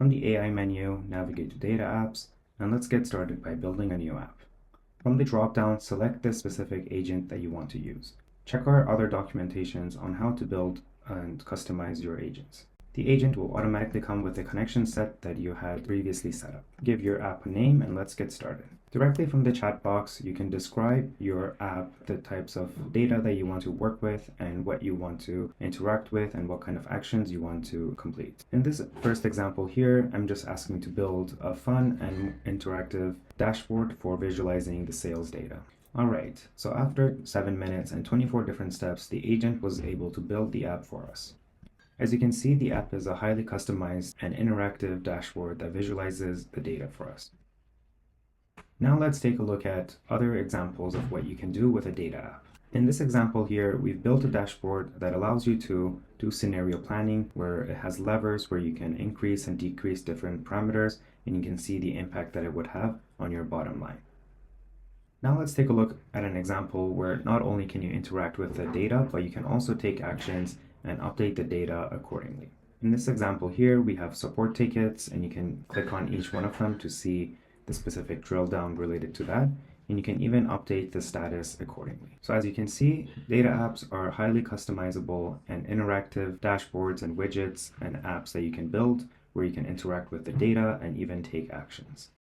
From the AI menu, navigate to Data Apps, and let's get started by building a new app. From the drop-down, select the specific agent that you want to use. Check our other documentations on how to build and customize your agents. The agent will automatically come with a connection set that you had previously set up. Give your app a name and let's get started. Directly from the chat box, you can describe your app, the types of data that you want to work with and what you want to interact with and what kind of actions you want to complete. In this first example here, I'm just asking to build a fun and interactive dashboard for visualizing the sales data. Alright, so after 7 minutes and 24 different steps, the agent was able to build the app for us. As you can see, the app is a highly customized and interactive dashboard that visualizes the data for us. Now let's take a look at other examples of what you can do with a data app. In this example here, we've built a dashboard that allows you to do scenario planning, where it has levers where you can increase and decrease different parameters, and you can see the impact that it would have on your bottom line. Now let's take a look at an example where not only can you interact with the data, but you can also take actions and update the data accordingly. In this example here, we have support tickets, and you can click on each one of them to see the specific drill down related to that, and you can even update the status accordingly. So as you can see, data apps are highly customizable and interactive dashboards and widgets and apps that you can build where you can interact with the data and even take actions.